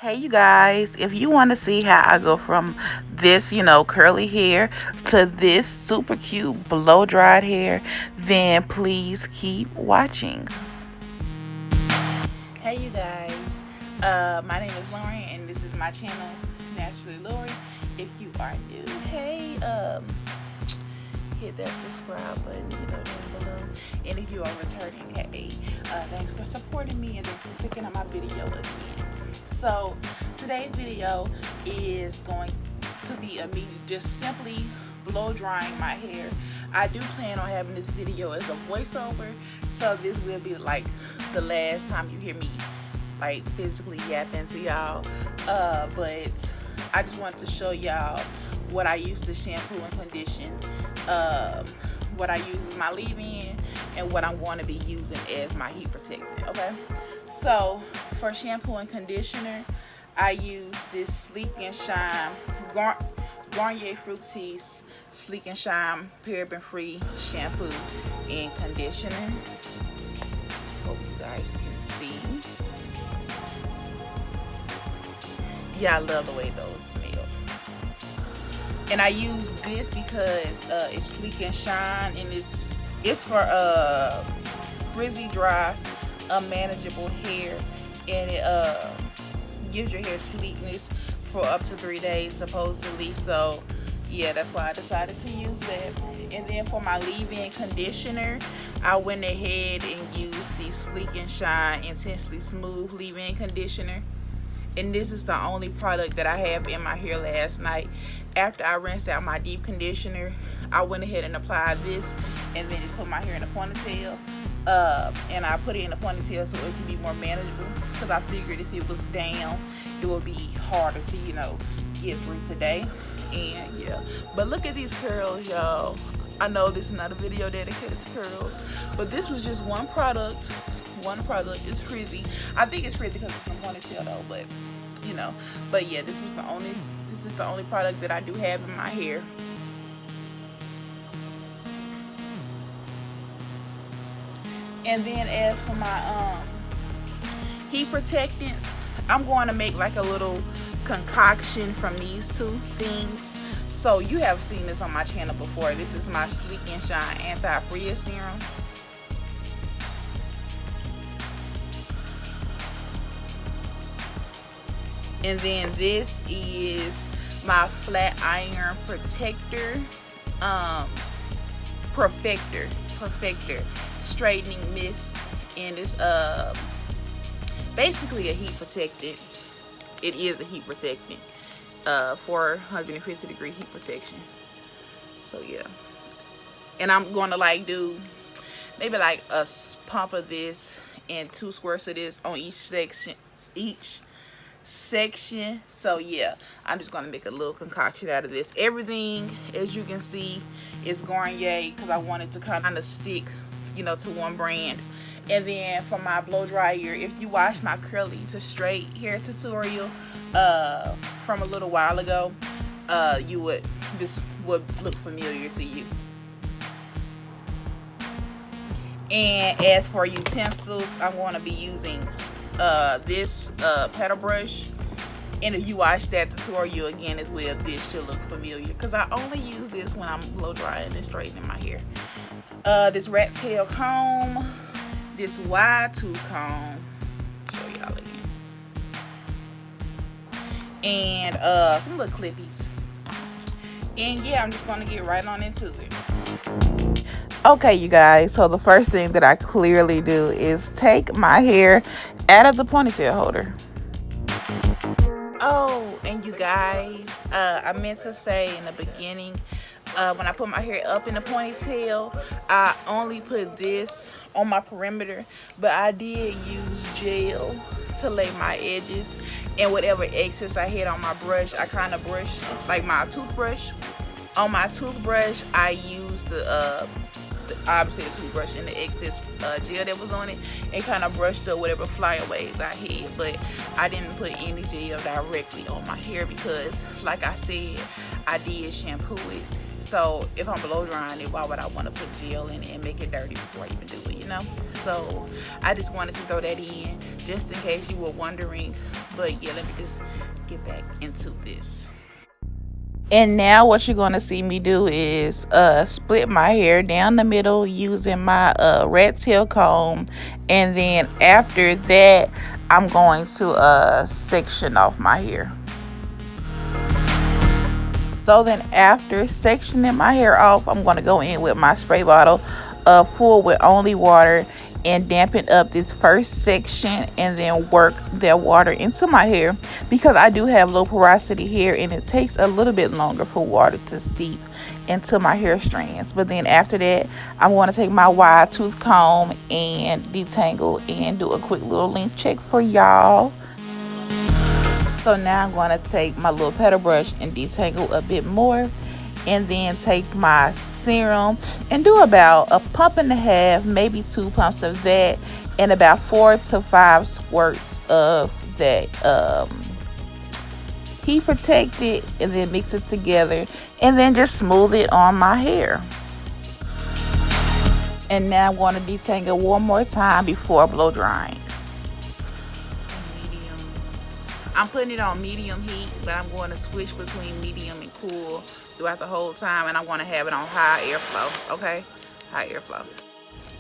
Hey you guys, if you want to see how I go from this, curly hair to this super cute blow dried hair, then please keep watching. Hey you guys, my name is Lauren and this is my channel, Naturally Lauren. If you are new, hey, hit that subscribe button, down below. And if you are returning, hey, thanks for supporting me and thanks for clicking on my video again. So today's video is going to be me just simply blow drying my hair. I do plan on having this video as a voiceover, so this will be like the last time you hear me like physically yapping to y'all, but I just wanted to show y'all what I use to shampoo and condition, what I use as my leave-in, and what I'm going to be using as my heat protectant. Okay, so for shampoo and conditioner, I use this Sleek and Shine Garnier Fructis Sleek and Shine paraben free shampoo and conditioner. Hope you guys can see. Yeah, I love the way those smell. And I use this because it's Sleek and Shine, and it's for frizzy, dry, unmanageable hair, and it gives your hair sleekness for up to 3 days supposedly. So yeah, that's why I decided to use that. And then for my leave-in conditioner, I went ahead and used the Sleek and Shine Intensely Smooth leave-in conditioner. And this is the only product that I have in my hair last night. After I rinsed out my deep conditioner, I went ahead and applied this and then just put my hair in a ponytail. And I put it in a ponytail so it can be more manageable, because I figured if it was down, it would be harder to, get through today. And yeah, but look at these curls, y'all. I know this is not a video dedicated to curls, but this was just one product. It's frizzy. I think it's frizzy because it's a ponytail though, but but yeah, this is the only product that I do have in my hair. And then as for my heat protectants, I'm going to make like a little concoction from these two things. So you have seen this on my channel before. This is my Sleek and Shine Anti-Frizz Serum. And then this is my Flat Iron Protector, Perfector straightening mist, and it's basically a heat protectant. It is a heat protectant, 450 degree heat protection. So yeah, and I'm going to like do maybe like a pump of this and 2 squirts of this on each section. So yeah, I'm just gonna make a little concoction out of this. Everything, as you can see, is Garnier because I wanted to kind of stick to one brand. And then for my blow dryer, if you watch my curly to straight hair tutorial from a little while ago, this would look familiar to you. And as for utensils, I'm going to be using this pedal brush, and if you watch that tutorial again as well, this should look familiar because I only use this when I'm blow drying and straightening my hair. This rat tail comb, this wide tooth comb, show y'all again, and some little clippies. And yeah, I'm just gonna get right on into it. Okay, you guys, so the first thing that I clearly do is take my hair out of the ponytail holder. Oh, and you guys, I meant to say in the beginning, when I put my hair up in the ponytail, I only put this on my perimeter, but I did use gel to lay my edges, and whatever excess I had on my brush, I kind of brushed like my toothbrush. On my toothbrush, I used obviously the toothbrush and the excess gel that was on it, and kind of brushed up whatever flyaways I had. But I didn't put any gel directly on my hair because, like I said, I did shampoo it. So if I'm blow drying it, why would I want to put gel in it and make it dirty before I even do it, know. So I just wanted to throw that in just in case you were wondering. But yeah, let me just get back into this. And now what you're going to see me do is split my hair down the middle using my rat tail comb. And then after that, I'm going to section off my hair. So then after sectioning my hair off, I'm going to go in with my spray bottle full with only water and dampen up this first section and then work that water into my hair because I do have low porosity hair and it takes a little bit longer for water to seep into my hair strands. But then after that, I'm going to take my wide tooth comb and detangle and do a quick little length check for y'all. So now I'm going to take my little pedal brush and detangle a bit more, and then take my serum and do about a pump and a half, maybe 2 pumps of that, and about 4 to 5 squirts of that heat protected, and then mix it together and then just smooth it on my hair. And now I'm going to detangle one more time before blow drying. I'm putting it on medium heat, but I'm going to switch between medium and cool throughout the whole time, and I want to have it on high airflow, okay? High airflow.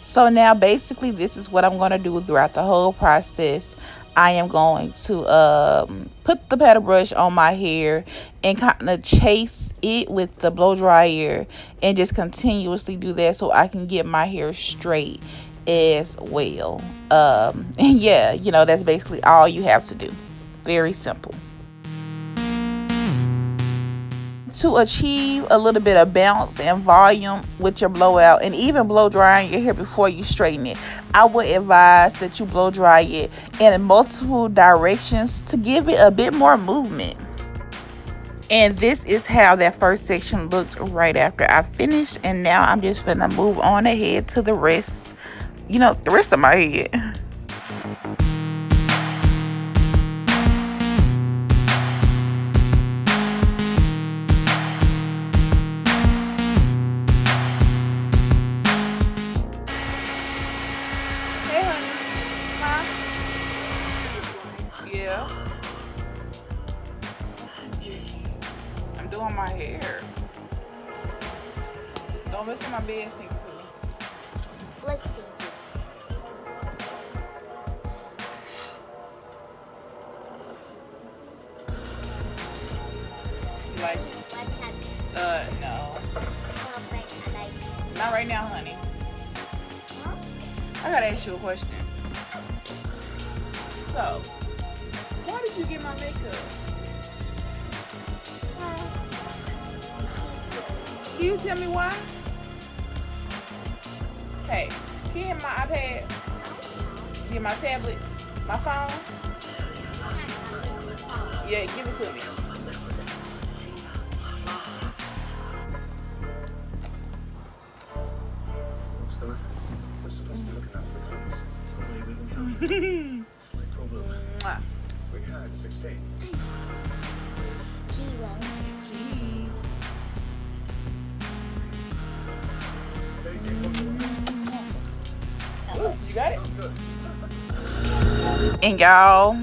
So now basically this is what I'm going to do throughout the whole process. I am going to put the pedal brush on my hair and kind of chase it with the blow dryer and just continuously do that so I can get my hair straight as well. And yeah, you know, that's basically all you have to do. Very simple. To achieve a little bit of bounce and volume with your blowout and even blow drying your hair before you straighten it, I would advise that you blow dry it in multiple directions to give it a bit more movement. And this is how that first section looked right after I finished. And now I'm just gonna move on ahead to the rest, you know, the rest of my head. Yeah. I'm doing my hair. Don't mess with my bed sink. Let's see. You like it? No. Not right now, honey. Huh? I gotta ask you a question. So, why did you get my makeup? Can you tell me why? Hey, can you have my iPad? Get my tablet? My phone? Yeah, give it to me. Slight problem. We had 16. Jeez. You got it? And y'all,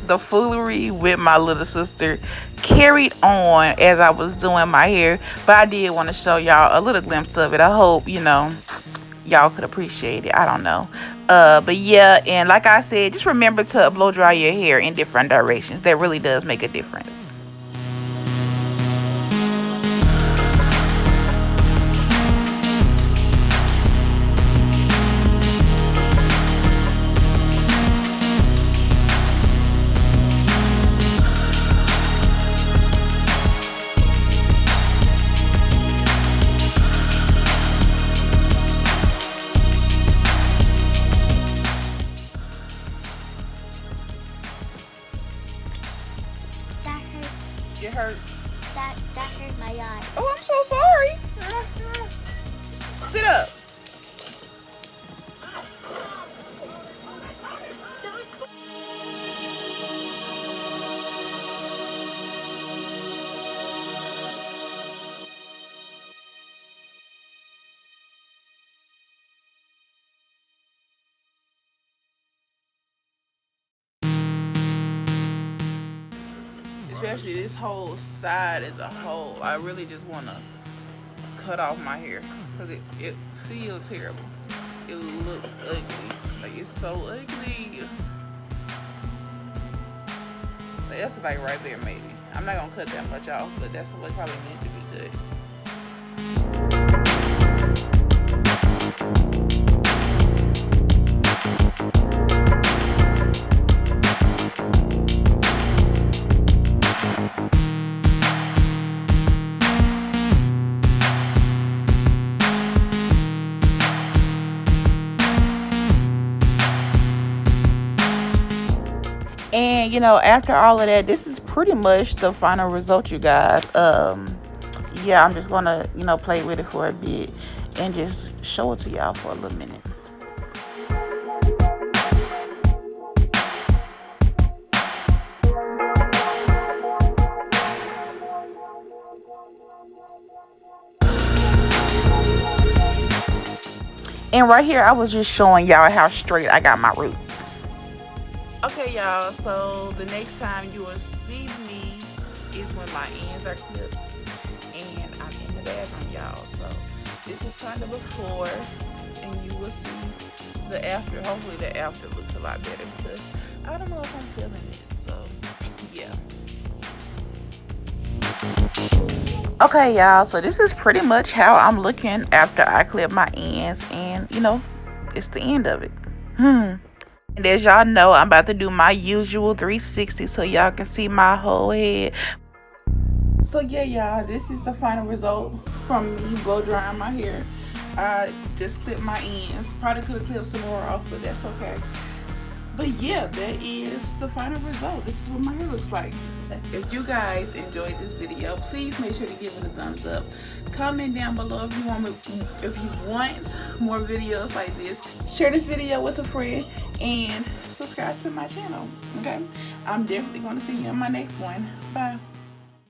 the foolery with my little sister carried on as I was doing my hair, but I did want to show y'all a little glimpse of it. I hope, you know, y'all could appreciate it. I don't know. But yeah, and like I said, just remember to blow dry your hair in different directions. That really does make a difference. It hurt. That hurt my eye. Oh, I'm so sorry. Sit up. especially this whole side as a whole. I really just want to cut off my hair because it feels terrible. It look ugly. Like, it's so ugly. That's like right there, maybe. I'm not gonna cut that much off, but that's what probably needs to be good. And you know, after all of that, this is pretty much the final result, you guys. Yeah, I'm just gonna, you know, play with it for a bit and just show it to y'all for a little minute. And right here, I was just showing y'all how straight I got my roots. Okay, y'all, so the next time you will see me is when my ends are clipped and I'm in the bathroom, y'all. So this is kind of before, and you will see the after. Hopefully the after looks a lot better because I don't know if I'm feeling it, so yeah. Okay, y'all, so this is pretty much how I'm looking after I clip my ends, and you know, it's the end of it. And as y'all know, I'm about to do my usual 360 so y'all can see my whole head. So yeah, y'all, this is the final result from me blow drying my hair. I just clipped my ends. Probably could have clipped some more off, but that's okay. But yeah, that is the final result. This is what my hair looks like. If you guys enjoyed this video, please make sure to give it a thumbs up. Comment down below if you want more videos like this. Share this video with a friend and subscribe to my channel. Okay, I'm definitely going to see you in my next one. Bye.